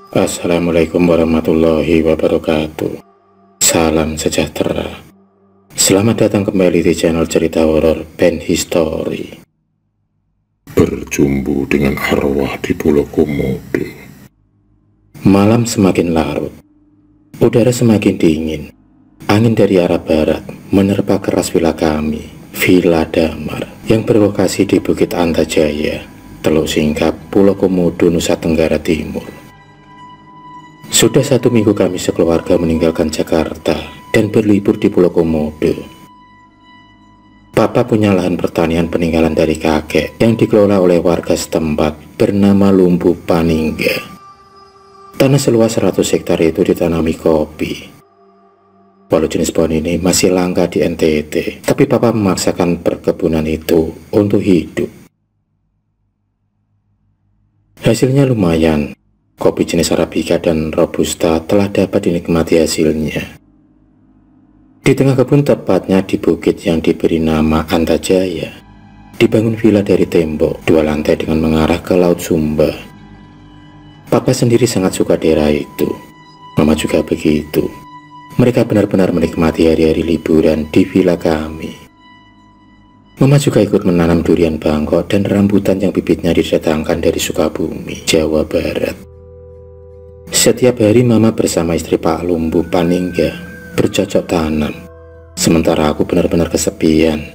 Assalamualaikum warahmatullahi wabarakatuh. Salam sejahtera. Selamat datang kembali di channel cerita horor Ben History. Berjumbu dengan arwah di Pulau Komodo. Malam semakin larut, udara semakin dingin. Angin dari arah barat menerpa keras villa kami, Villa Damar, yang berlokasi di Bukit Antajaya, Teluk Singkap, Pulau Komodo, Nusa Tenggara Timur. Sudah 1 minggu kami sekeluarga meninggalkan Jakarta dan berlibur di Pulau Komodo. Papa punya lahan pertanian peninggalan dari kakek yang dikelola oleh warga setempat bernama Lumbu Paningga. Tanah seluas 100 hektar itu ditanami kopi. Walau jenis pohon ini masih langka di NTT, tapi papa memaksakan perkebunan itu untuk hidup. Hasilnya lumayan. Kopi jenis Arabica dan Robusta telah dapat dinikmati hasilnya. Di tengah kebun, tepatnya di bukit yang diberi nama Antajaya, dibangun villa dari tembok 2 lantai dengan mengarah ke Laut Sumba. Papa sendiri sangat suka daerah itu. Mama juga begitu. Mereka benar-benar menikmati hari-hari liburan di villa kami. Mama juga ikut menanam durian bangkok dan rambutan yang bibitnya didatangkan dari Sukabumi, Jawa Barat. Setiap hari mama bersama istri Pak Lumbu Paningga bercocok tanam, sementara aku benar-benar kesepian.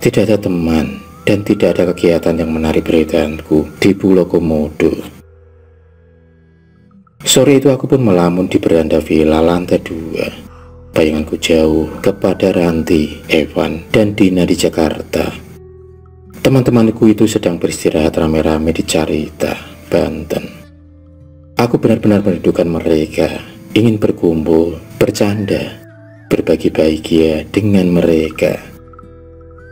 Tidak ada teman dan tidak ada kegiatan yang menarik perhatianku di Pulau Komodo. Sore itu aku pun melamun di beranda villa lantai 2. Bayanganku jauh kepada Ranti, Evan, dan Dina di Jakarta. Teman-temanku itu sedang beristirahat rame-rame di Carita, Banten. Aku benar-benar merindukan mereka, ingin berkumpul, bercanda, berbagi bahagia dengan mereka.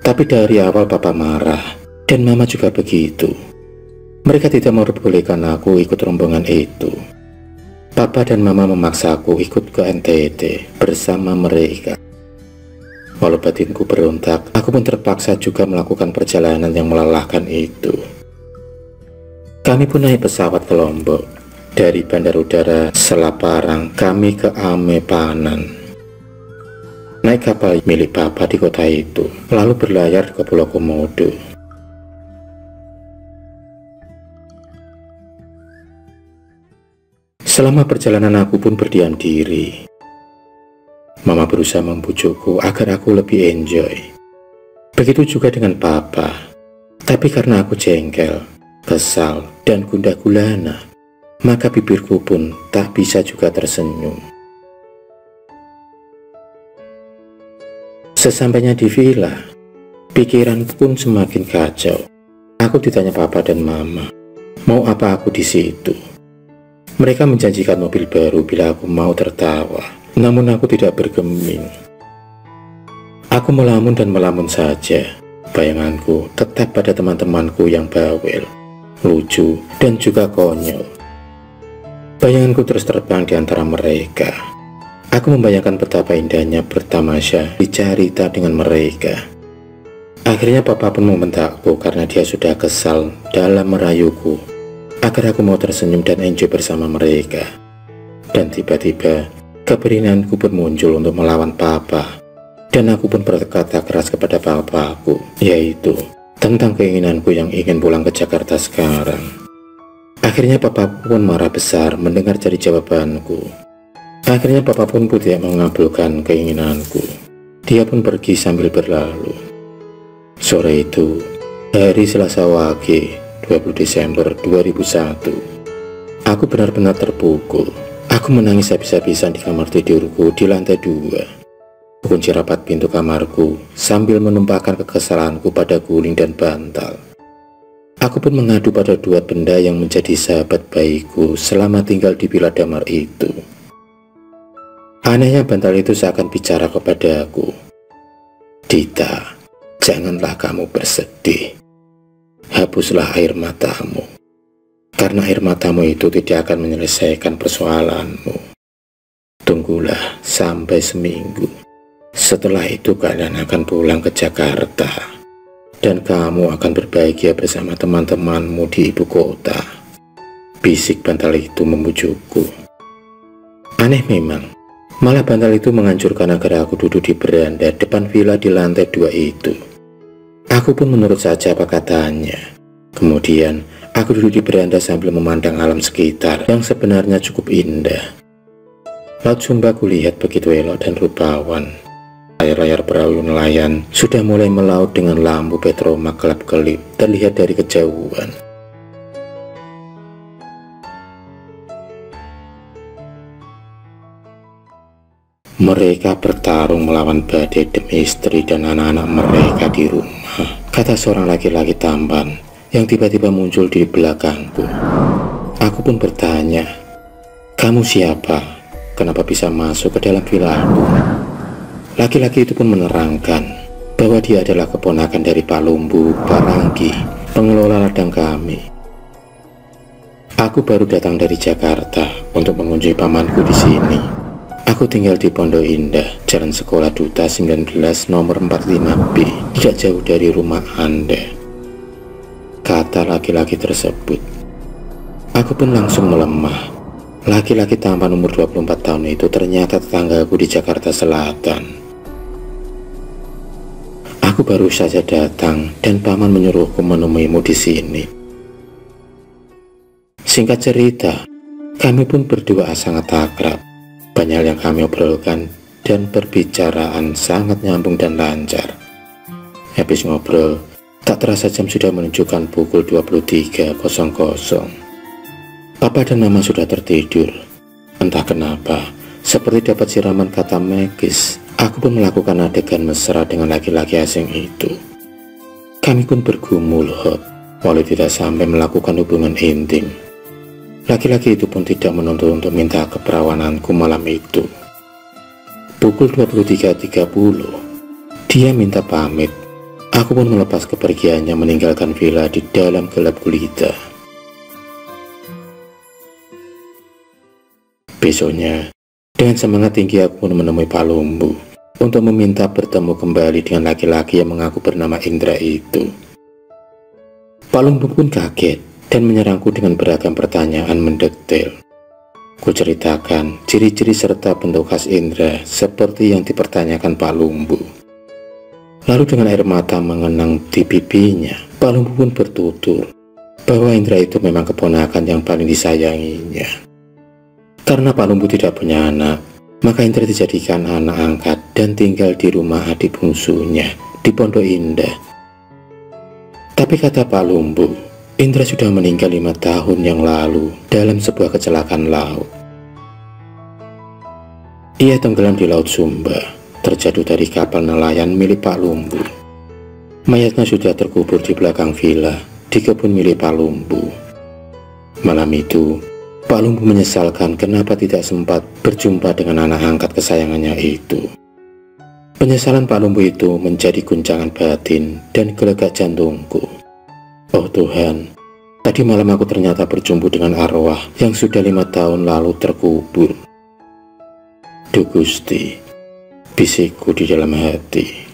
Tapi dari awal papa marah, dan mama juga begitu. Mereka tidak memperbolehkan aku ikut rombongan itu. Papa dan mama memaksa aku ikut ke NTT bersama mereka. Walau batinku berontak, aku pun terpaksa juga melakukan perjalanan yang melelahkan itu. Kami pun naik pesawat ke Lombok. Dari Bandar Udara Selaparang kami ke Amepanan. Naik kapal milik papa di kota itu, lalu berlayar ke Pulau Komodo. Selama perjalanan aku pun berdiam diri. Mama berusaha membujukku agar aku lebih enjoy. Begitu juga dengan papa. Tapi karena aku jengkel, kesal, dan gundah gulana, maka bibirku pun tak bisa juga tersenyum. Sesampainya di villa, pikiranku pun semakin kacau. Aku ditanya papa dan mama, mau apa aku di situ. Mereka menjanjikan mobil baru bila aku mau tertawa, namun aku tidak bergeming. Aku melamun dan melamun saja. Bayanganku tetap pada teman-temanku yang bawel, lucu, dan juga konyol. Bayanganku terus terbang di antara mereka. Aku membayangkan betapa indahnya bertamasya di Carita dengan mereka. Akhirnya papa pun membentakku karena dia sudah kesal dalam merayuku agar aku mau tersenyum dan enjoy bersama mereka. Dan tiba-tiba keberanianku pun muncul untuk melawan papa. Dan aku pun berkata keras kepada papaku, yaitu tentang keinginanku yang ingin pulang ke Jakarta sekarang. Akhirnya papa pun marah besar mendengar dari jawabanku. Akhirnya papa pun tidak mengabulkan keinginanku. Dia pun pergi sambil berlalu. Sore itu, hari Selasa Wage, 20 Desember 2001. Aku benar-benar terpukul. Aku menangis habis-habisan di kamar tidurku di lantai 2. Kunci rapat pintu kamarku sambil menumpahkan kekesalanku pada guling dan bantal. Aku pun mengadu pada 2 benda yang menjadi sahabat baikku selama tinggal di Villa Damar itu. Anehnya bantal itu seakan bicara kepadaku. Dita, janganlah kamu bersedih. Hapuslah air matamu. Karena air matamu itu tidak akan menyelesaikan persoalanmu. Tunggulah sampai seminggu. Setelah itu kalian akan pulang ke Jakarta. Dan kamu akan berbahagia bersama teman-temanmu di ibu kota. bisik bantal itu membujukku. Aneh memang, malah bantal itu menganjurkan agar aku duduk di beranda depan villa di lantai 2 itu. Aku pun menurut saja apa katanya. Kemudian, aku duduk di beranda sambil memandang alam sekitar yang sebenarnya cukup indah. Laut Sumba kulihat begitu elok dan rupawan. Layar-layar perahu nelayan sudah mulai melaut dengan lampu petroma gelap-gelip terlihat dari kejauhan. Mereka bertarung melawan badai demi istri dan anak-anak mereka di rumah, kata seorang laki-laki tampan yang tiba-tiba muncul di belakangku. Aku pun bertanya, "Kamu siapa? Kenapa bisa masuk ke dalam villa aku?" Laki-laki itu pun menerangkan bahwa dia adalah keponakan dari Pak Lumbu, Pak Ranggi, pengelola ladang kami. Aku baru datang dari Jakarta untuk mengunjungi pamanku di sini. Aku tinggal di Pondok Indah, Jalan Sekolah Duta 19 nomor 45B, tidak jauh dari rumah Anda, kata laki-laki tersebut. Aku pun langsung melemah. Laki-laki tampan umur 24 tahun itu ternyata tetanggaku di Jakarta Selatan. Aku baru saja datang dan paman menyuruhku menemuimu di sini. Singkat cerita, kami pun berdua sangat akrab. Banyak yang kami obrolkan dan perbicaraan sangat nyambung dan lancar. Habis ngobrol, tak terasa jam sudah menunjukkan pukul 23.00. Papa dan Mama sudah tertidur. Entah kenapa, seperti dapat siraman kata magis, aku pun melakukan adegan mesra dengan laki-laki asing itu. Kami pun bergumul hot, walau tidak sampai melakukan hubungan intim. Laki-laki itu pun tidak menuntut untuk minta keperawananku malam itu. Pukul 23.30, dia minta pamit. Aku pun melepas kepergiannya meninggalkan villa di dalam gelap gulita. Besoknya, dengan semangat tinggi aku pun menemui Pak Lumbu untuk meminta bertemu kembali dengan laki-laki yang mengaku bernama Indra itu. Pak Lumbu pun kaget dan menyerangku dengan beragam pertanyaan mendetail. Ku ceritakan ciri-ciri serta bentuk khas Indra seperti yang dipertanyakan Pak Lumbu. Lalu dengan air mata mengenang di pipinya, Pak Lumbu pun bertutur bahwa Indra itu memang keponakan yang paling disayanginya. Karena Pak Lumbu tidak punya anak, maka Indra dijadikan anak angkat dan tinggal di rumah adik bungsunya di Pondok Indah. Tapi kata Pak Lumbu, Indra sudah meninggal 5 tahun yang lalu dalam sebuah kecelakaan laut. Ia tenggelam di Laut Sumba, terjatuh dari kapal nelayan milik Pak Lumbu. Mayatnya sudah terkubur di belakang villa di kebun milik Pak Lumbu. Malam itu, Pak Lumbu menyesalkan kenapa tidak sempat berjumpa dengan anak angkat kesayangannya itu. Penyesalan Pak Lumbu itu menjadi guncangan batin dan gelegak jantungku. Oh Tuhan, tadi malam aku ternyata berjumpa dengan arwah yang sudah 5 tahun lalu terkubur. Duh Gusti, bisikku di dalam hati.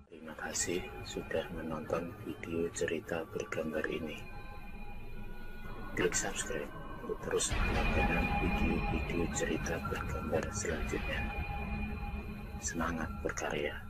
Terima kasih sudah menonton video cerita bergambar ini. Klik subscribe untuk terus mendapatkan video-video cerita bergambar selanjutnya. Semangat berkarya.